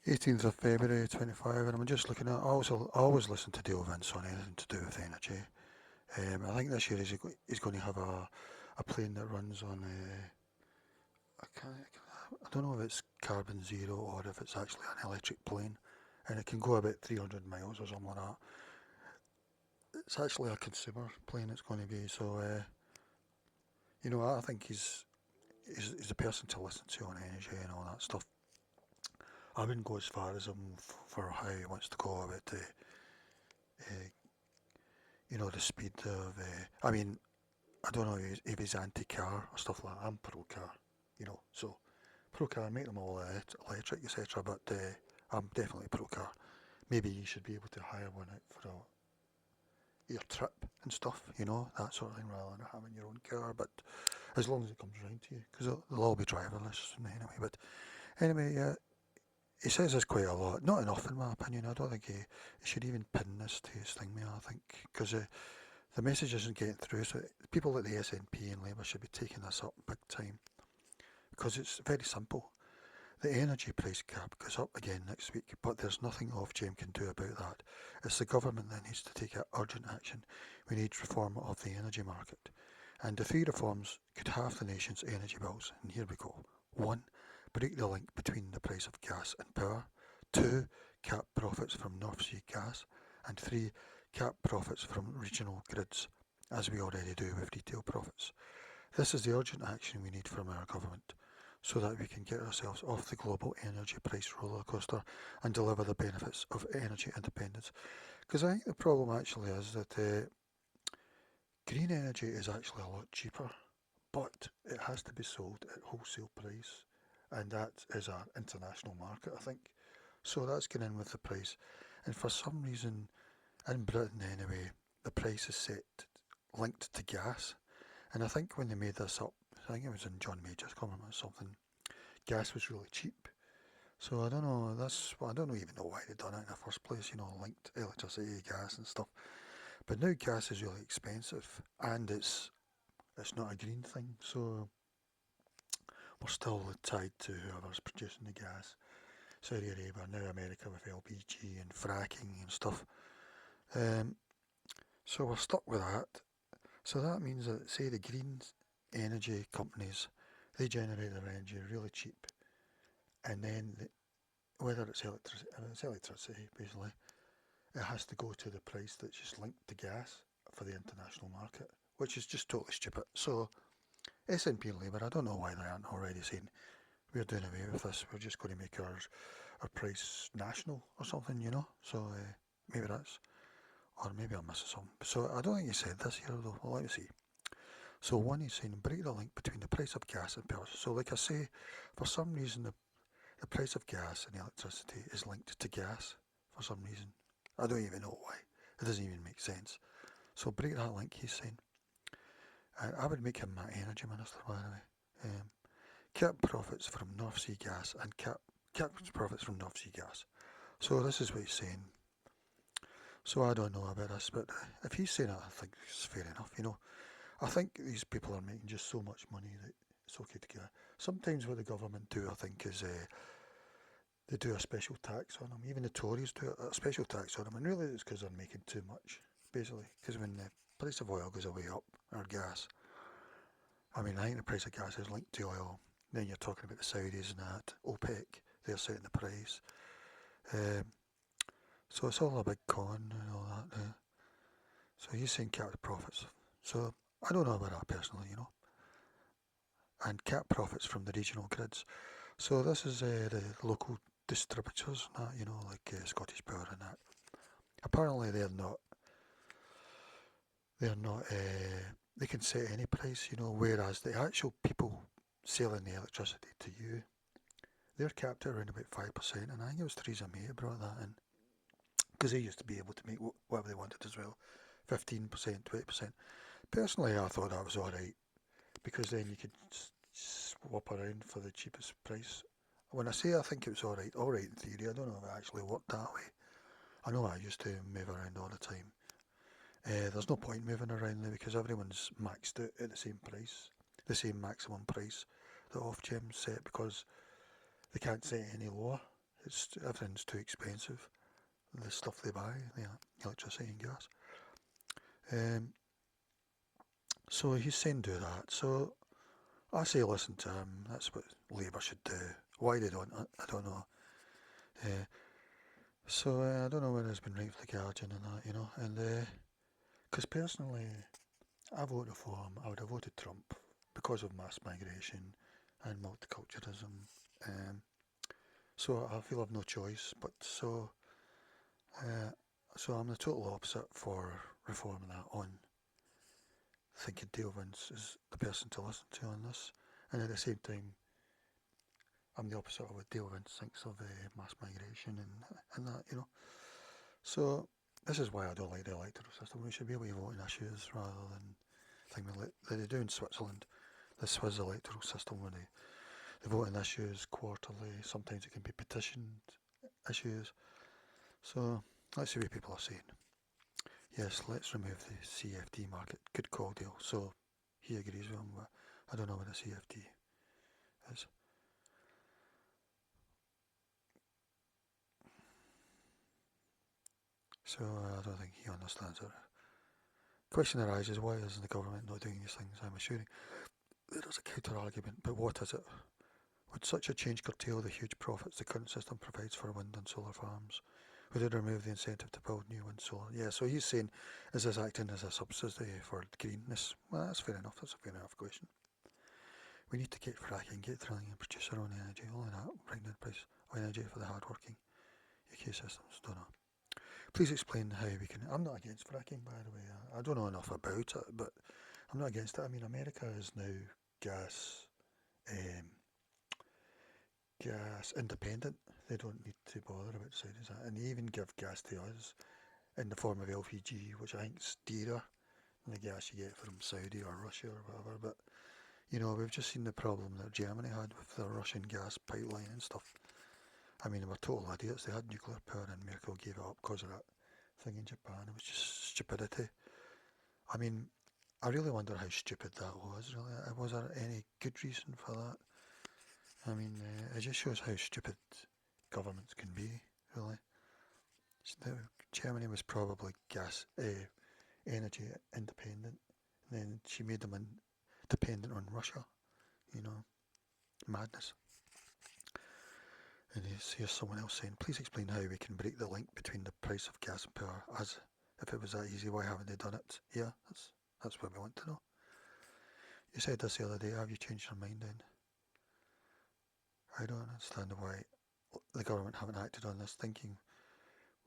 18th of February 25, and I'm just looking at. I always listen to Dale Vince on anything to do with energy. I think this year he's going to have a plane that runs on. I don't know if it's carbon zero or if it's actually an electric plane, and it can go about 300 miles or something like that. It's actually a consumer plane. It's going to be so. I think he's a person to listen to on energy and all that stuff. I wouldn't go as far as him for how he wants to go about uh, the speed of. I mean, I don't know if he's anti-car or stuff like that. I'm pro-car, so pro-car, make them all electric, etc. But I'm definitely pro-car. Maybe you should be able to hire one out for your trip and stuff, that sort of thing, rather than having your own car. But as long as it comes around to you, because they'll all be driverless anyway. But anyway, he says this quite a lot. Not enough, in my opinion. I don't think he should even pin this to his thing, I think, because the message isn't getting through. So people at the SNP and Labour should be taking this up big time, because it's very simple. The energy price cap goes up again next week, but there's nothing Ofgem can do about that. It's the government that needs to take urgent action. We need reform of the energy market. And the three reforms could halve the nation's energy bills. And here we go. 1. Break the link between the price of gas and power. 2. Cap profits from North Sea gas. And 3. Cap profits from regional grids, as we already do with retail profits. This is the urgent action we need from our government, so that we can get ourselves off the global energy price roller coaster and deliver the benefits of energy independence. Because I think the problem actually is that green energy is actually a lot cheaper, but it has to be sold at wholesale price, and that is our international market, I think. So that's getting in with the price, and for some reason, in Britain anyway, the price is set linked to gas, and I think when they made this up, I think it was in John Major's comment or something, gas was really cheap. So I don't know. I don't even know why they done it in the first place. Linked electricity, gas, and stuff. But now gas is really expensive, and it's not a green thing. So we're still tied to whoever's producing the gas. Saudi Arabia, now America with LPG and fracking and stuff. Um, so we're stuck with that. So that means that, say, the green energy companies, they generate their energy really cheap, and then whether it's electricity, basically, it has to go to the price that's just linked to gas for the international market, which is just totally stupid. So SNP and Labour, I don't know why they aren't already saying we're doing away with this. We're just going to make our price national or something, So maybe that's, or maybe I'm missing something. So I don't think he said this here though. Well, let me see. So one, he's saying break the link between the price of gas and power. So like I say, for some reason the price of gas and electricity is linked to gas for some reason. I don't even know why. It doesn't even make sense. So break that link, he's saying. I would make him my energy minister, by the way. Cap profits from North Sea gas and cap profits from North Sea gas. So this is what he's saying. So I don't know about this, but if he's saying it, I think it's fair enough. I think these people are making just so much money that it's okay to get. Sometimes what the government do, I think, is they do a special tax on them. Even the Tories do a special tax on them, and really it's because they're making too much, basically. Because when the price of oil goes way up, or gas, I mean, I think the price of gas is linked to oil. Then you're talking about the Saudis and that, OPEC, they're setting the price. Um, so it's all a big con and all that. So he's saying cap the profits. So I don't know about that personally, and cap profits from the regional grids. So this is the local distributors, and that, like Scottish Power and that. Apparently they're not. They can set any price, whereas the actual people selling the electricity to you, they're capped at around about 5%, and I think it was Theresa May who brought that in, because they used to be able to make whatever they wanted as well, 15%, 20%. Personally, I thought that was alright, because then you could swap around for the cheapest price. When I say I think it was alright in theory, I don't know if it actually worked that way. I know I used to move around all the time. There's no point moving around now because everyone's maxed out at the same price, the same maximum price that Ofgem set, because they can't set any lower. Everything's too expensive. The stuff they buy, the electricity and gas. So he's saying do that. So I say listen to him. That's what Labour should do. Why they don't, I don't know. So I don't know whether it's been right for the Guardian and that, and because personally, I voted for him. I would have voted Trump because of mass migration and multiculturalism. So I feel I've no choice. So I'm the total opposite for reforming that on. Thinking Dale Vince is the person to listen to on this, and at the same time, I'm the opposite of what Dale Vince thinks of mass migration and that. So this is why I don't like the electoral system. We should be able to vote on issues rather than things like they do in Switzerland. The Swiss electoral system where they vote on issues quarterly. Sometimes it can be petitioned issues. So let's see what people are saying. Yes, let's remove the CFD market. Good call, Dale. So he agrees with him, but I don't know what a CFD is. So I don't think he understands it. Question arises, why is the government not doing these things? I'm assuring there is a counter argument, but what is it? Would such a change curtail the huge profits the current system provides for wind and solar farms? Would it remove the incentive to build new wind solar? Yeah, so he's saying, is this acting as a subsidy for greenness? Well, that's fair enough. That's a fair enough question. We need to get fracking, get drilling and produce our own energy. Only that will bring down the price of energy for the hard-working UK systems. Don't know. Please explain how we can... I'm not against fracking, by the way. I don't know enough about it, but I'm not against it. I mean, America is now gas independent. They don't need to bother about the Saudis, and they even give gas to us in the form of LPG, which I think is dearer than the gas you get from Saudi or Russia or whatever. But we've just seen the problem that Germany had with their Russian gas pipeline and stuff. I mean, they were total idiots. They had nuclear power, and Merkel gave it up because of that thing in Japan. It was just stupidity. I mean, I really wonder how stupid that was. Really, was there any good reason for that? I mean, it just shows how stupid governments can be, really. Germany was probably energy independent, and then she made them dependent on Russia, madness. And here's someone else saying, please explain how we can break the link between the price of gas and power, as if it was that easy, why haven't they done it? Yeah, that's what we want to know. You said this the other day, have you changed your mind then? I don't understand why the government haven't acted on this. Thinking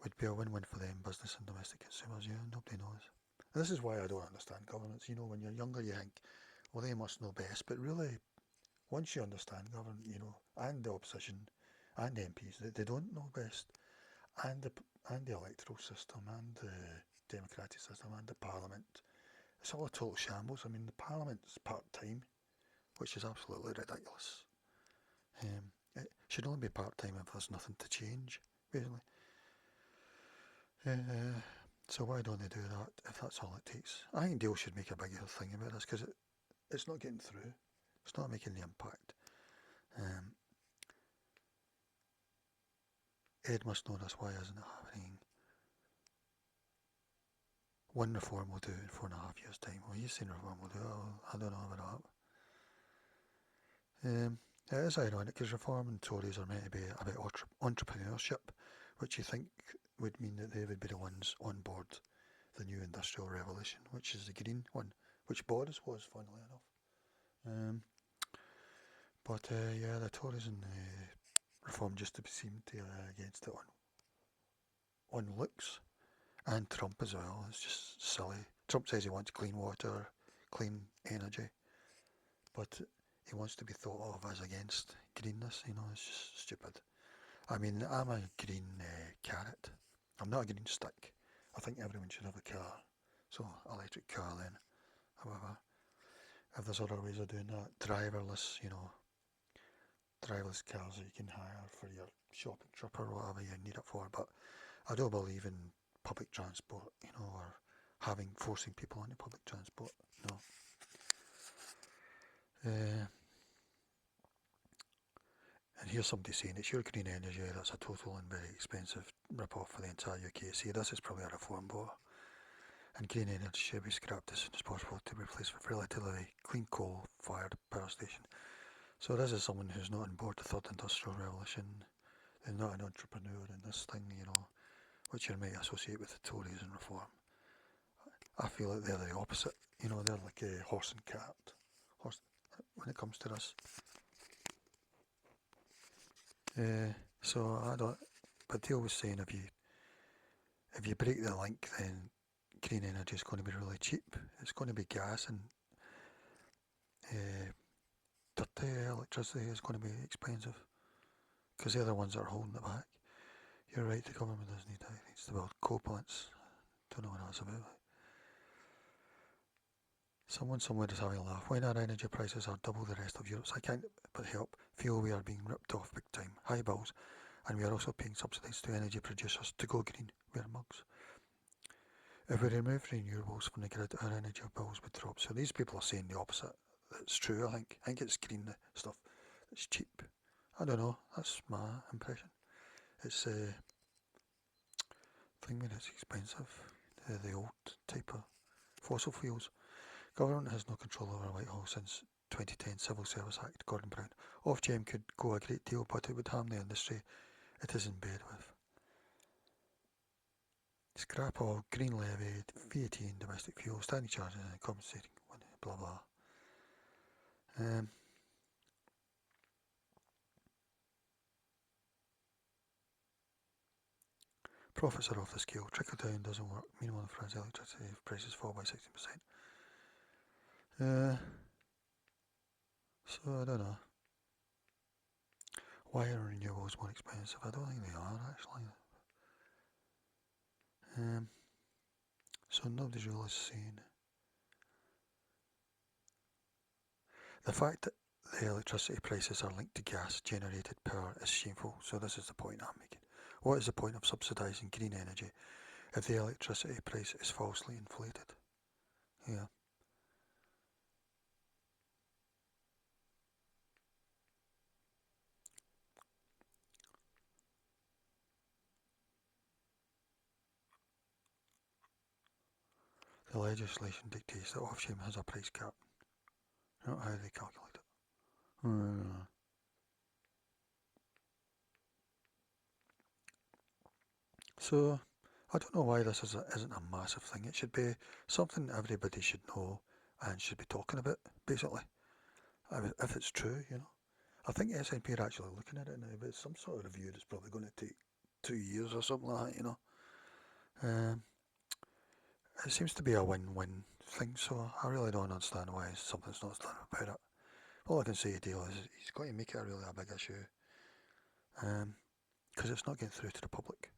would be a win-win for them, business and domestic consumers. Yeah, nobody knows. And this is why I don't understand governments. When you're younger, you think, well, they must know best. But really, once you understand government, and the opposition, and the MPs, they don't know best. And the electoral system, and the democratic system, and the parliament. It's all a total shambles. I mean, the parliament's part-time, which is absolutely ridiculous. It should only be part-time if there's nothing to change, basically. So why don't they do that if that's all it takes? I think Dale should make a bigger thing about this because it's not getting through. It's not making the impact. Ed must know this. Why isn't it happening? One reform will do in 4.5 years' time. Well, he's saying reform will do it. I don't know about that. It is ironic because Reform and Tories are meant to be about entrepreneurship, which you think would mean that they would be the ones on board the new industrial revolution, which is the green one, which Boris was, funnily enough. But the Tories and Reform just seem to against it on looks, and Trump as well. It's just silly. Trump says he wants clean water, clean energy, but he wants to be thought of as against greenness. It's just stupid. I mean, I'm a green carrot. I'm not a green stick. I think everyone should have a car. So, electric car then. However, if there's other ways of doing that, driverless cars that you can hire for your shopping trip or whatever you need it for. But I don't believe in public transport, or forcing people onto public transport. No. And here's somebody saying it's your green energy, that's a total and very expensive rip-off for the entire UK. See, this is probably a reform vote. And green energy should be scrapped as soon as possible to be replaced with relatively clean coal-fired power station. So this is someone who's not on board the third industrial revolution. They're not an entrepreneur in this thing, you know, which you might associate with the Tories and reform. I feel like they're the opposite. You know, they're like a horse and cart. Horse, when it comes to this. So I don't. But they always saying if you break the link, then green energy is going to be really cheap. It's going to be gas and dirty electricity is going to be expensive because they're the ones that are holding it back. You're right. The government does need that. It needs to build coal plants. Don't know what that's about. Someone somewhere is having a laugh. When our energy prices are double the rest of Europe's, I can't but help feel we are being ripped off big time. High bills, and we are also paying subsidies to energy producers to go green. Wear mugs. If we remove renewables from the grid, our energy bills would drop. So these people are saying the opposite. It's true, I think. I think it's green stuff. It's cheap. I don't know. That's my impression. It's a thing where it's expensive. The old type of fossil fuels. Government has no control over Whitehall since 2010 Civil Service Act, Gordon Brown. Ofgem could go a great deal, but it would harm the industry it is in bed with. Scrap all, green levy, VAT and domestic fuel, standing charges and compensating, blah blah. Profits are off the scale, trickle down doesn't work, meanwhile in France electricity prices fall by 16%. So I don't know. Why are renewables more expensive? I don't think they are actually. So nobody's really saying. The fact that the electricity prices are linked to gas generated power is shameful, so this is the point I'm making. What is the point of subsidising green energy if the electricity price is falsely inflated? Yeah. The legislation dictates that Ofgem has a price cap. Not how they calculate it. So, I don't know why this isn't a massive thing. It should be something everybody should know and should be talking about, basically. If it's true, you know. I think SNP are actually looking at it now, but it's some sort of review that's probably going to take 2 years or something like that, you know. Um, it seems to be a win-win thing, so I really don't understand why something's not done about it. All I can say to Dale is he's got to make it a really a big issue, because it's not getting through to the public.